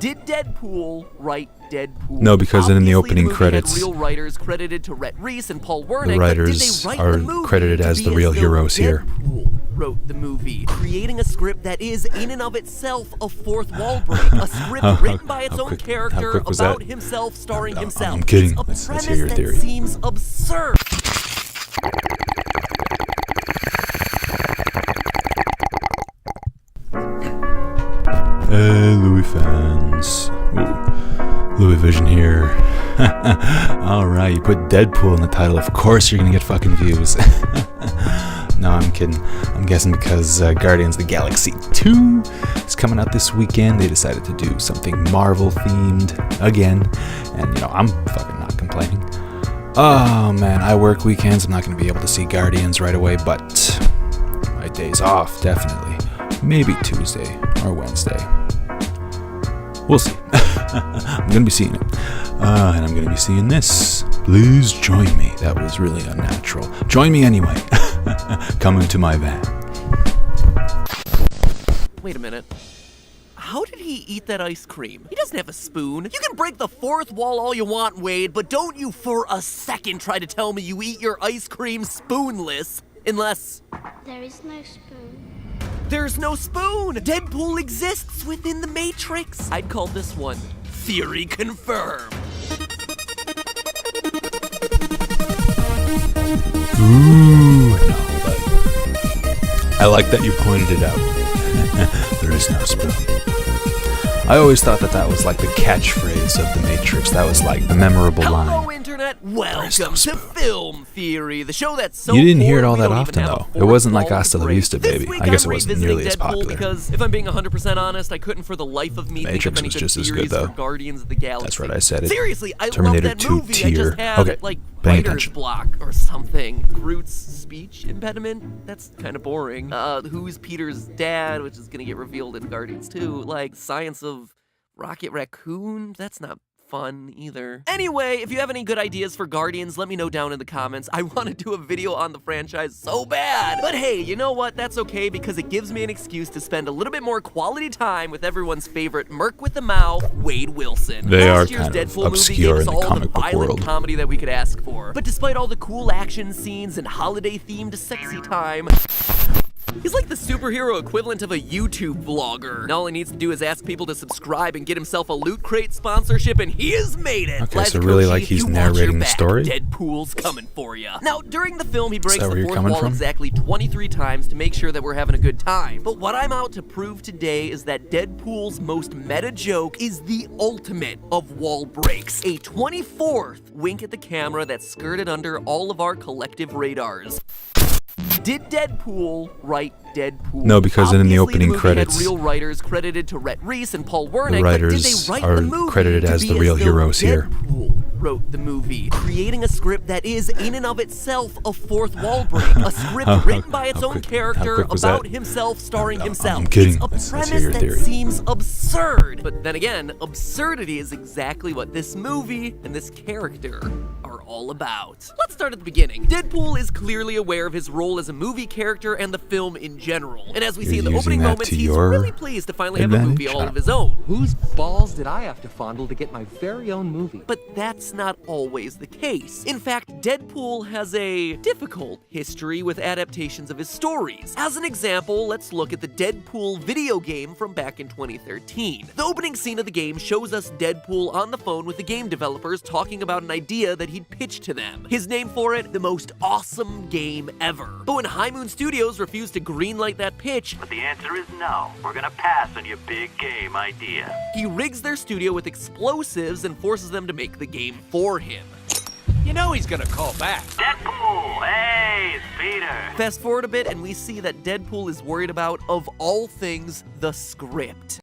Did Deadpool write Deadpool? No, because in the opening movie credits, had real writers credited to Rhett Reese and Paul Wernick, the writers but did they write are the movie credited to as be the real though heroes here. Deadpool wrote the movie, creating a script that is in and of itself a fourth wall break, a script written by its own character about himself, starring himself. I'm kidding. It's a Let's premise hear your that theory. seems absurd. Hey, Louis fans. Ooh, Louis Vision here. Alright, you put Deadpool in the title, of course you're gonna get fucking views. No, I'm kidding. I'm guessing because Guardians of the Galaxy 2 is coming out this weekend. They decided to do something Marvel themed again. And, you know, I'm fucking not complaining. Oh, man, I work weekends. I'm not going to be able to see Guardians right away, but my days off, definitely. Maybe Tuesday or Wednesday. We'll see. I'm going to be seeing it. And I'm going to be seeing this. Please join me. That was really unnatural. Join me anyway. Come into my van. Wait a minute. How did he eat that ice cream? He doesn't have a spoon. You can break the fourth wall all you want, Wade, but don't you for a second try to tell me you eat your ice cream spoonless. Unless... There is no spoon. There's no spoon! Deadpool exists within the Matrix! I'd call this one theory confirmed. Ooh, no, but I like that you pointed it out. There is no spoon. I always thought that was like the catchphrase of the Matrix. That was like the memorable Hello, line. Internet. Welcome to Film Theory, the show that's so You didn't hear it boring all we that don't often, even have though. a It fourth wasn't like wall Hasta La break. Vista, This baby. week I guess it I'm wasn't revisiting nearly as Deadpool popular. Because if I'm being 100% honest, I couldn't for the life of me Matrix think of any was good just as good, theories though. for Guardians of the Galaxy. That's right, I said it. Seriously, I Terminator love that 2 movie. I tier. just had Okay, like paying writer's attention. block or something. Groot's speech impediment? That's kind of boring. Who's Peter's dad, which is gonna get revealed in Guardians 2. Like Science of Rocket Raccoon? That's not fun either. Anyway, if you have any good ideas for Guardians, let me know down in the comments. I want to do a video on the franchise so bad. But hey, you know what? That's okay because it gives me an excuse to spend a little bit more quality time with everyone's favorite merc with the mouth, Wade Wilson. They are Last year's kind of Deadpool movie obscure gave us in the all the comic book violent world. comedy that we could ask for. But despite all the cool action scenes and holiday-themed sexy time, he's like the superhero equivalent of a YouTube vlogger. And all he needs to do is ask people to subscribe and get himself a Loot Crate sponsorship, and he has made it. Okay, Last so really Koshi, like he's you watch narrating your the back. story? Deadpool's coming for you. Now, during the film, he breaks that where the you're fourth coming wall from? exactly 23 times to make sure that we're having a good time. But what I'm out to prove today is that Deadpool's most meta joke is the ultimate of wall breaks. A 24th wink at the camera that skirted under all of our collective radars. Did Deadpool write Deadpool? No, because in the Obviously, opening movie credits, had real writers credited to Rhett Reese and Paul Wernick, the writers but did they write are the movie credited to as be the real though heroes here. Deadpool wrote the movie, creating a script that is in and of itself a fourth wall break, a script written by its own character was about that? himself, starring himself. I'm kidding. It's a Let's hear premise your that theory. seems absurd, but then again, absurdity is exactly what this movie and this character are all about. Let's start at the beginning. Deadpool is clearly aware of his role as a movie character and the film in general, and as we see in the You're opening using that moments, to he's your really pleased to finally have a movie advantage? all of his own. Whose balls did I have to fondle to get my very own movie? But that's not always the case. In fact, Deadpool has a difficult history with adaptations of his stories. As an example, let's look at the Deadpool video game from back in 2013. The opening scene of the game shows us Deadpool on the phone with the game developers talking about an idea that he'd pitched to them. His name for it, the most awesome game ever. But when High Moon Studios refused to greenlight that pitch, But the answer is no. We're gonna pass on your big game idea. he rigs their studio with explosives and forces them to make the game for him. You know he's gonna call back. Deadpool! Hey, it's Peter. Fast forward a bit and we see that Deadpool is worried about, of all things, the script.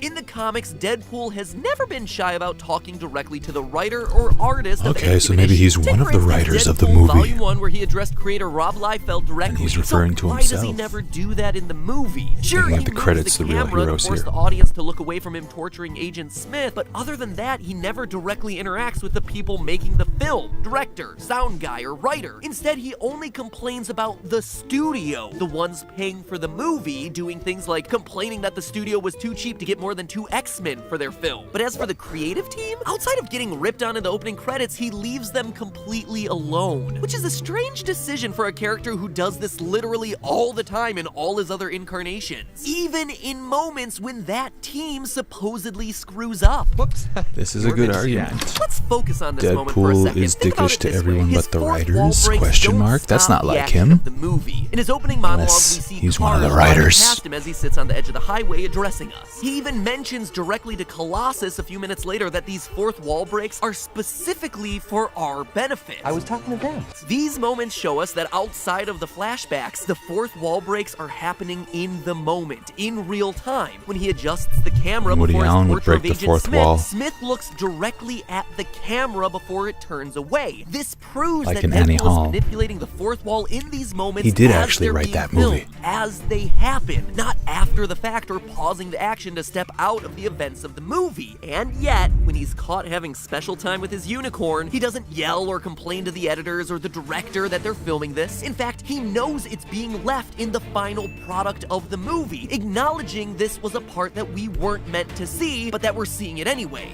In the comics, Deadpool has never been shy about talking directly to the writer or artist of Okay, any so given maybe issue. he's Take, one for of the instance, writers of the Deadpool movie. Volume 1, where he addressed creator Rob Liefeld directly. And he's referring to Why does he himself. never do that in the movie? Sure, Making he up the moves credits the to the real camera heroes to force here. the audience to look away from him torturing Agent Smith, but other than that, he never directly interacts with the people making the film, director, sound guy, or writer. Instead, he only complains about the studio, the ones paying for the movie, doing things like complaining that the studio was too cheap to get more than 2 X-Men for their film. But as for the creative team, outside of getting ripped on in the opening credits, he leaves them completely alone, which is a strange decision for a character who does this literally all the time in all his other incarnations, even in moments when that team supposedly screws up. Whoops. This is a good argument. Let's focus on this moment for a Deadpool second. is Think about dickish it to this way. everyone His but the fourth writers? wall breaks Question don't mark? That's stop not the like action him. of the movie. In his opening monologue, Unless we see he's one of the cars driving writers. past him as he sits on the edge of the highway addressing us. He even mentions directly to Colossus a few minutes later that these fourth wall breaks are specifically for our benefit. I was talking to them. These moments show us that outside of the flashbacks, the fourth wall breaks are happening in the moment, in real time. When he adjusts the camera Woody before his Allen would portrait of break the Agent fourth Smith, wall. Smith looks directly at the camera before it turns away. This proves Like that in Annie Deadpool Hall. is manipulating the fourth wall in these moments. He did as actually they're write being that movie. filmed, as they happen, not after the fact or pausing the action to step out of the events of the movie. And yet, when he's caught having special time with his unicorn, he doesn't yell or complain to the editors or the director that they're filming this. In fact, he knows it's being left in the final product of the movie, acknowledging this was a part that we weren't meant to see, but that we're seeing it anyway.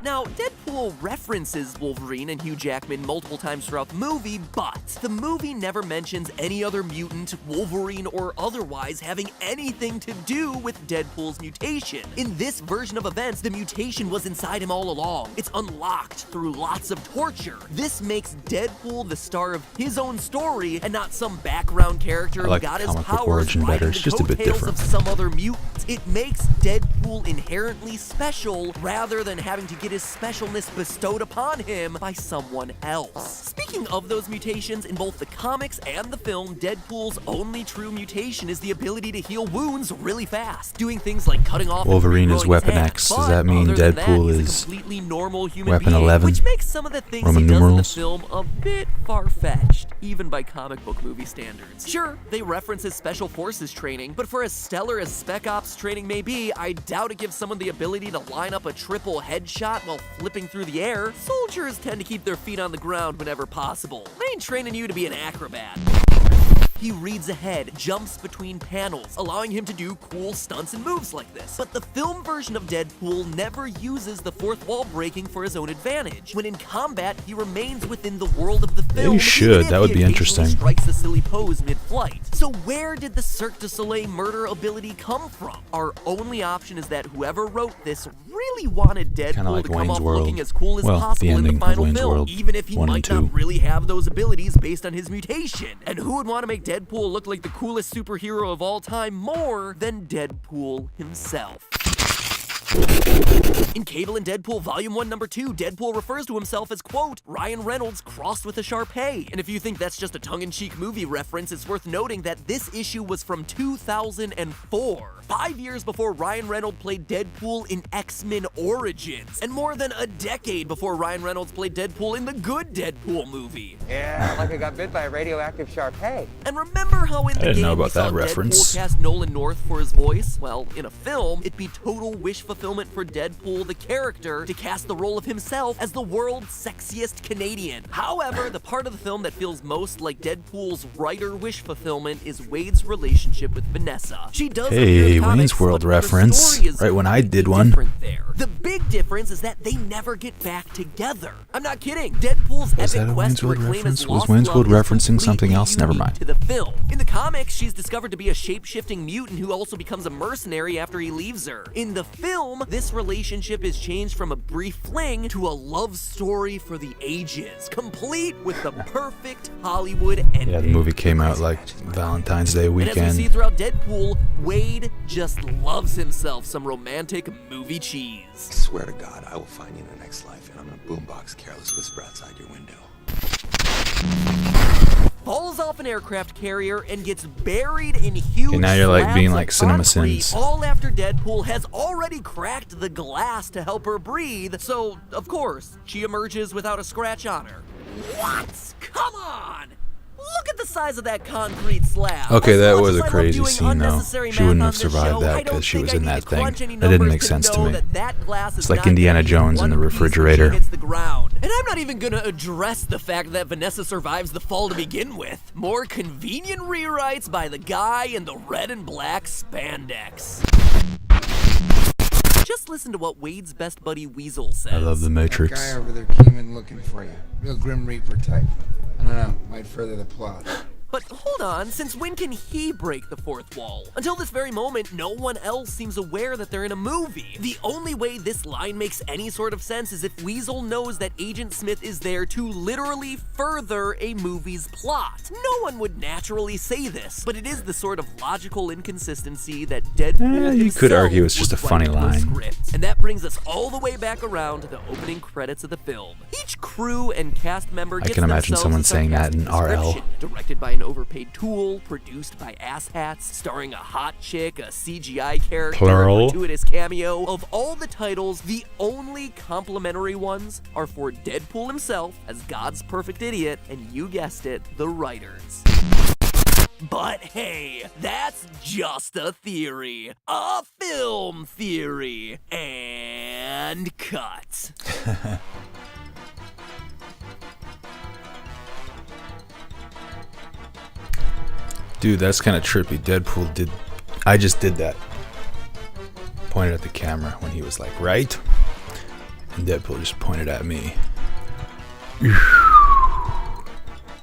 Now, Deadpool references Wolverine and Hugh Jackman multiple times throughout the movie, but the movie never mentions any other mutant, Wolverine or otherwise, having anything to do with Deadpool's mutation. In this version of events, the mutation was inside him all along. It's unlocked through lots of torture. This makes Deadpool the star of his own story and not some background character I like who got his comic book powers origin better. riding It's the just a bit coattails different. of some other mutant. It makes Deadpool inherently special rather than having to get his specialness bestowed upon him by someone else. Speaking of those mutations, in both the comics and the film, Deadpool's only true mutation is the ability to heal wounds really fast, doing things like cutting off and Wolverine is regrowing his Weapon hand. X. Does But that mean other than that, Deadpool he's a is completely normal human Weapon being, 11? which makes some of the things Roman he does numerals? in the film a bit far-fetched, even by comic book movie standards. Sure, they reference his special forces training, but for as stellar as Spec Ops training may be, I doubt it gives someone the ability to line up a triple headshot while flipping through the air. Soldiers tend to keep their feet on the ground whenever possible. They ain't training you to be an acrobat. He reads ahead, jumps between panels, allowing him to do cool stunts and moves like this. But the film version of Deadpool never uses the fourth wall breaking for his own advantage. When in combat, he remains within the world of the film. Maybe should. even if That would he be occasionally interesting. Strikes a silly pose mid-flight. So where did the Cirque du Soleil murder ability come from? Our only option is that whoever wrote this really wanted Deadpool like to come Wayne's off World. looking as cool as Well, the possible in ending the of final Wayne's film, World even if he 1 and might 2. not really have those abilities based on his mutation. And who would want to make Deadpool look like the coolest superhero of all time more than Deadpool himself? In Cable and Deadpool Volume 1, Number 2, Deadpool refers to himself as, quote, Ryan Reynolds crossed with a Sharpay. And if you think that's just a tongue-in-cheek movie reference, it's worth noting that this issue was from 2004. 5 years before Ryan Reynolds played Deadpool in X-Men Origins, and more than a decade before Ryan Reynolds played Deadpool in the good Deadpool movie. Yeah, like I got bit by a radioactive Sharpay. And remember how in the didn't game know we about saw that reference. Deadpool cast Nolan North for his voice? Well, in a film, it'd be total wish fulfillment for Deadpool, the character, to cast the role of himself as the world's sexiest Canadian. However, the part of the film that feels most like Deadpool's writer wish fulfillment is Wade's relationship with Vanessa. She does appear in Hey, the comics, Wayne's World but the reference. story is Right when I did completely one. different there. The big difference is that they never get back together. I'm not kidding. Deadpool's Was that epic a quest Wayne's to World reclaim reference? his Was lost Wayne's love World is referencing something completely else? Never unique mind. to the film. In the comics, she's discovered to be a shape-shifting mutant who also becomes a mercenary after he leaves her. In the film, this relationship is changed from a brief fling to a love story for the ages, complete with the perfect Hollywood ending. Yeah, the movie came out like Valentine's Day And as we see weekend. throughout Deadpool, Wade just loves himself some romantic movie cheese. I swear to God, I will find you in the next life, and I'm gonna boombox Careless Whisper outside your window. Falls off an aircraft carrier and gets buried in huge Okay, now you're, like, slabs being of like Cinema concrete, Sins. all after Deadpool has already cracked the glass to help her breathe, so, of course, she emerges without a scratch on her. What? Come on! Look at the size of that concrete slab. Okay, As that much was as a I love crazy doing scene, though. unnecessary She wouldn't math have on this survived show, that I don't because she think was I in need that to crunch thing. any That didn't numbers make sense to know me. that glass It's is like not Indiana gonna be Jones in one the piece when she refrigerator. hits the ground. And I'm not even gonna address the fact that Vanessa survives the fall to begin with. More convenient rewrites by the guy in the red and black spandex. Just listen to what Wade's best buddy Weasel says. I love the That Matrix. guy over there came in looking for you. Real Grim Reaper type. I don't know, might further the plot. But hold on, since when can he break the fourth wall? Until this very moment, no one else seems aware that they're in a movie. The only way this line makes any sort of sense is if Weasel knows that Agent Smith is there to literally further a movie's plot. No one would naturally say this, but it is the sort of logical inconsistency that Deadpool You could himself argue it's just would a funny write in the line. script. And that brings us all the way back around to the opening credits of the film. Each crew and cast member gets can imagine themselves someone a saying that in sarcastic RL. description. Directed by an overpaid tool, produced by asshats, starring a hot chick, a CGI character, Plural. a gratuitous cameo. Of all the titles, the only complimentary ones are for Deadpool himself as God's perfect idiot, and you guessed it, the writers. But hey, that's just a theory. A film theory. And cut. Dude, that's kind of trippy. Deadpool did. I just did that. Pointed at the camera when he was like, right? And Deadpool just pointed at me.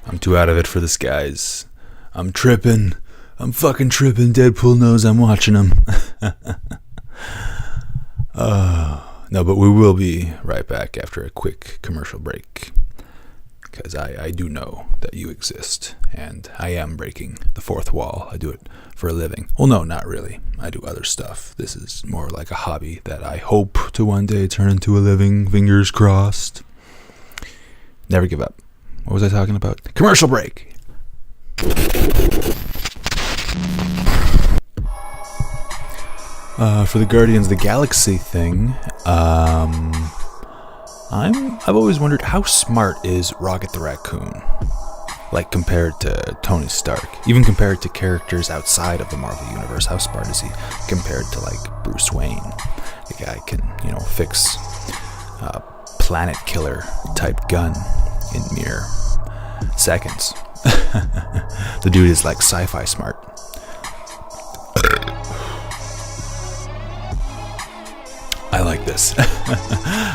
I'm too out of it for this, guys. I'm tripping. I'm fucking tripping. Deadpool knows I'm watching him. No, but we will be right back after a quick commercial break. Because I do know that you exist, and I am breaking the fourth wall. I do it for a living. Well, no, not really. I do other stuff. This is more like a hobby that I hope to one day turn into a living. Fingers crossed. Never give up. What was I talking about? Commercial break. For the Guardians of the Galaxy thing, I've always wondered how smart is Rocket the Raccoon, like compared to Tony Stark, even compared to characters outside of the Marvel universe. How smart is he compared to like Bruce Wayne? The guy can, fix a planet killer type gun in mere seconds. The dude is like sci-fi smart. I like this.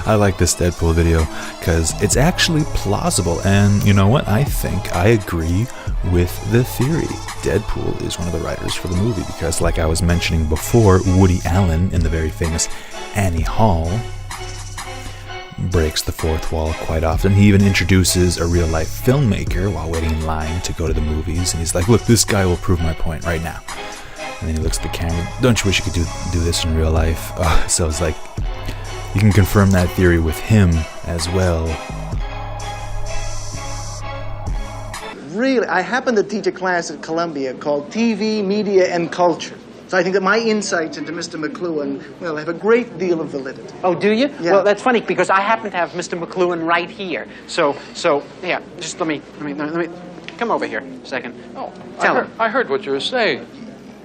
I like this Deadpool video because it's actually plausible, and you know what? I think I agree with the theory. Deadpool is one of the writers for the movie because, like I was mentioning before, Woody Allen in the very famous Annie Hall breaks the fourth wall quite often. He even introduces a real-life filmmaker while waiting in line to go to the movies, and he's like, look, this guy will prove my point right now. And then he looks at the camera, don't you wish you could do this in real life? So it's like, you can confirm that theory with him as well. Really, I happen to teach a class at Columbia called TV, Media, and Culture. So I think that my insights into Mr. McLuhan, well, have a great deal of validity. Oh, do you? Yeah. Well, that's funny because I happen to have Mr. McLuhan right here. So, yeah, just let me come over here a second. Oh, Tell him. I heard what you were saying.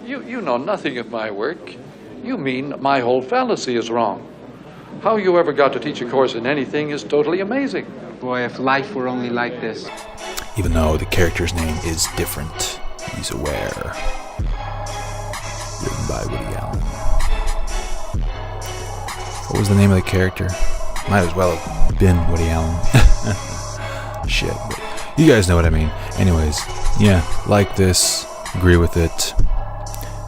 You know nothing of my work. You mean my whole fallacy is wrong. How you ever got to teach a course in anything is totally amazing. Boy, if life were only like this. Even though the character's name is different, he's aware. Written by Woody Allen. What was the name of the character? Might as well have been Woody Allen. Shit, but you guys know what I mean. Anyways, yeah, like this, agree with it.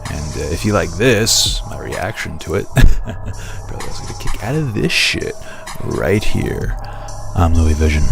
And if you like this, my reaction to it, probably also get a kick out of this shit right here. I'm Louis Vision.